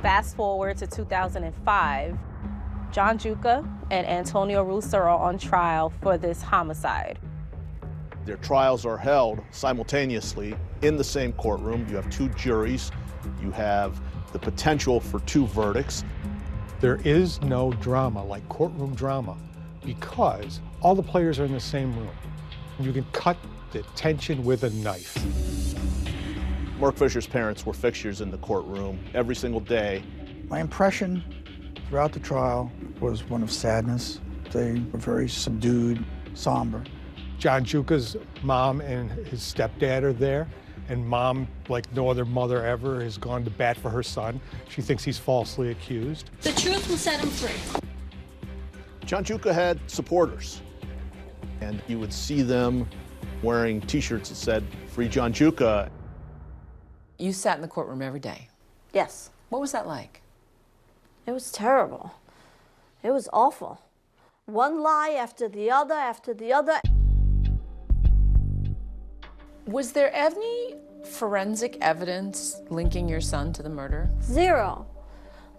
Fast forward to 2005, John Giuca and Antonio Russo are on trial for this homicide. Their trials are held simultaneously in the same courtroom. You have two juries. You have the potential for two verdicts. There is no drama like courtroom drama because all the players are in the same room. You can cut the tension with a knife. Mark Fisher's parents were fixtures in the courtroom every single day. My impression throughout the trial was one of sadness. They were very subdued, somber. John Giuca's mom and his stepdad are there, and mom, like no other mother ever, has gone to bat for her son. She thinks he's falsely accused. The truth will set him free. John Giuca had supporters, and you would see them wearing T-shirts that said, "Free John Giuca." You sat in the courtroom every day. Yes. What was that like? It was terrible. It was awful. One lie after the other after the other. Was there any forensic evidence linking your son to the murder? Zero.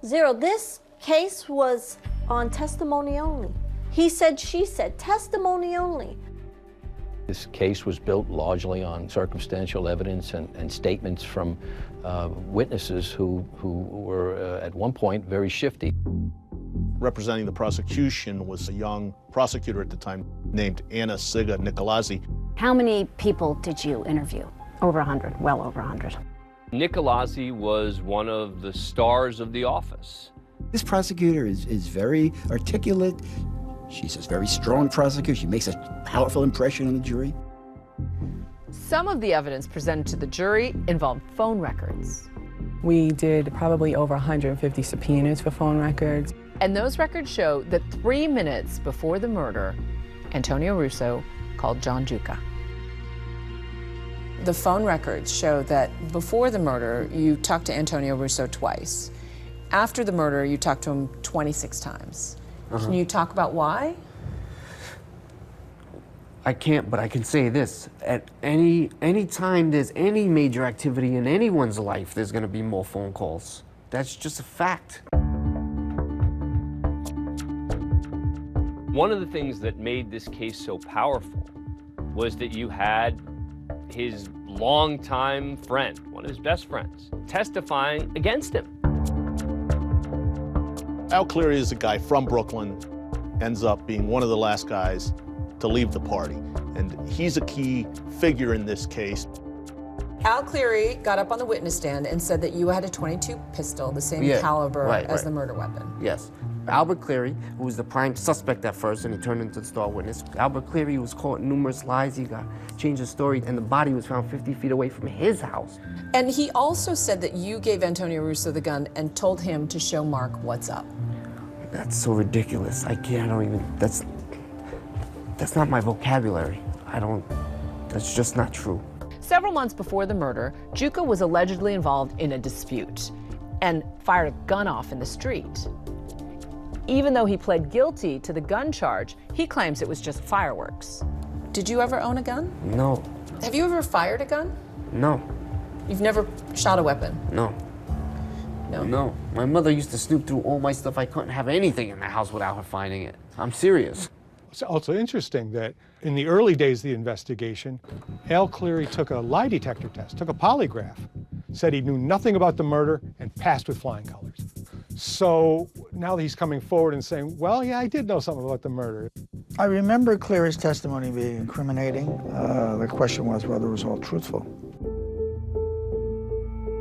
Zero. This case was on testimony only. He said, she said, testimony only. This case was built largely on circumstantial evidence and statements from witnesses who were at one point very shifty. Representing the prosecution was a young prosecutor at the time named Anna Siga Nicolazzi. How many people did you interview? Over 100, well over 100. Nicolazzi was one of the stars of the office. This prosecutor is very articulate. She's a very strong prosecutor. She makes a powerful impression on the jury. Some of the evidence presented to the jury involved phone records. We did probably over 150 subpoenas for phone records. And those records show that 3 minutes before the murder, Antonio Russo called John Giuca. The phone records show that before the murder, you talked to Antonio Russo twice. After the murder, you talked to him 26 times. Can you talk about why? I can't, but I can say this. At any time there's any major activity in anyone's life, there's gonna be more phone calls. That's just a fact. One of the things that made this case so powerful was that you had his longtime friend, one of his best friends, testifying against him. Al Cleary is a guy from Brooklyn, ends up being one of the last guys to leave the party. And he's a key figure in this case. Al Cleary got up on the witness stand and said that you had a .22 pistol, the same caliber as the murder weapon. Yes. Albert Cleary, who was the prime suspect at first, and he turned into the star witness. Albert Cleary was caught in numerous lies. He got changed his story, and the body was found 50 feet away from his house. And he also said that you gave Antonio Russo the gun and told him to show Mark what's up. That's so ridiculous. I don't even, that's not my vocabulary. That's just not true. Several months before the murder, Giuca was allegedly involved in a dispute and fired a gun off in the street. Even though he pled guilty to the gun charge, he claims it was just fireworks. Did you ever own a gun? No. Have you ever fired a gun? No. You've never shot a weapon? No. No? No. My mother used to snoop through all my stuff. I couldn't have anything in the house without her finding it. I'm serious. It's also interesting that in the early days of the investigation, Al Cleary took a lie detector test, took a polygraph, said he knew nothing about the murder, and passed with flying colors. So now that he's coming forward and saying, well, yeah, I did know something about the murder. I remember Cleary's testimony being incriminating. The question was whether it was all truthful.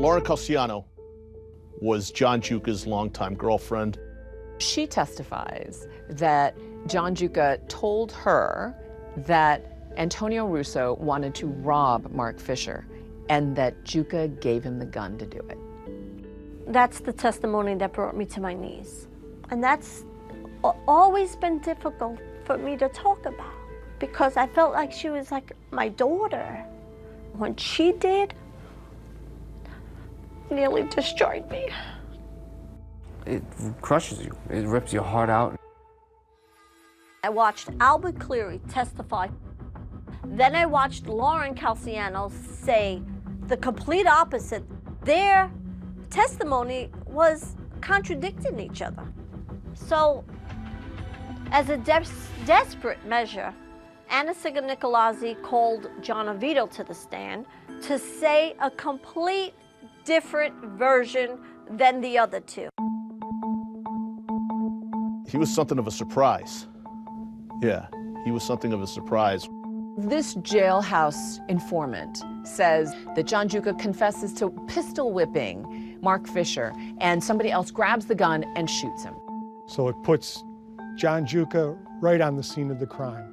Laura Cassiano was John Giuca's longtime girlfriend. She testifies that John Giuca told her that Antonio Russo wanted to rob Mark Fisher and that Giuca gave him the gun to do it. That's the testimony that brought me to my knees. And that's always been difficult for me to talk about because I felt like she was like my daughter. When she did, nearly destroyed me. It crushes you. It rips your heart out. I watched Albert Cleary testify. Then I watched Lauren Cassiano say the complete opposite. Their testimony was contradicting each other. So, as a desperate measure, Anna Signicolazzi called John Avitto to the stand to say a complete different version than the other two. He was something of a surprise. Yeah, he was something of a surprise. This jailhouse informant says that John Giuca confesses to pistol whipping Mark Fisher, and somebody else grabs the gun and shoots him. So it puts John Giuca right on the scene of the crime.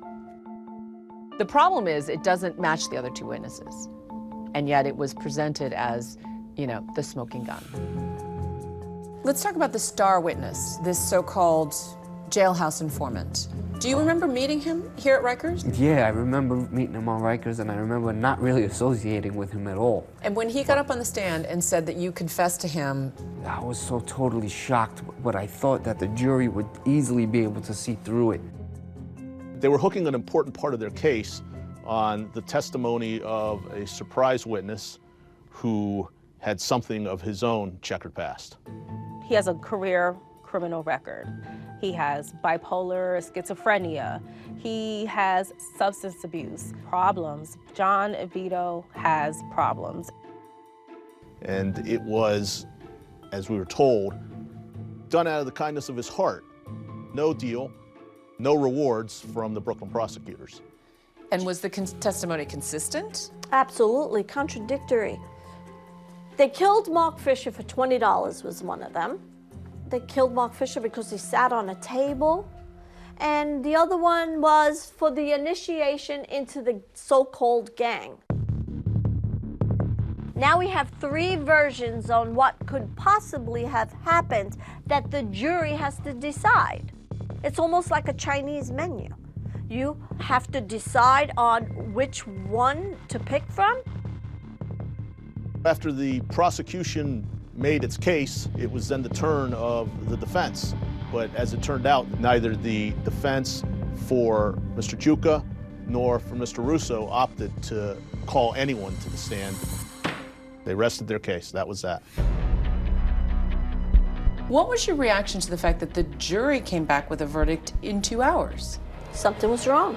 The problem is it doesn't match the other two witnesses, and yet it was presented as, you know, the smoking gun. Let's talk about the star witness, this so-called jailhouse informant. Do you remember meeting him here at Rikers? Yeah, I remember meeting him on Rikers, and I remember not really associating with him at all. And when he got up on the stand and said that you confessed to him, I was so totally shocked, but I thought that the jury would easily be able to see through it. They were hooking an important part of their case on the testimony of a surprise witness who had something of his own checkered past. He has a career criminal record. He has bipolar, schizophrenia. He has substance abuse problems. John Avitto has problems. And it was, as we were told, done out of the kindness of his heart. No deal, no rewards from the Brooklyn prosecutors. and was the testimony consistent? Absolutely contradictory. They killed Mark Fisher for $20 was one of them. They killed Mark Fisher because he sat on a table. And the other one was for the initiation into the so-called gang. Now we have three versions on what could possibly have happened that the jury has to decide. It's almost like a Chinese menu. You have to decide on which one to pick from. After the prosecution made its case, it was then the turn of the defense. But as it turned out, neither the defense for Mr. Giuca nor for Mr. Russo opted to call anyone to the stand. They rested their case. That was that. What was your reaction to the fact that the jury came back with a verdict in 2 hours? Something was wrong.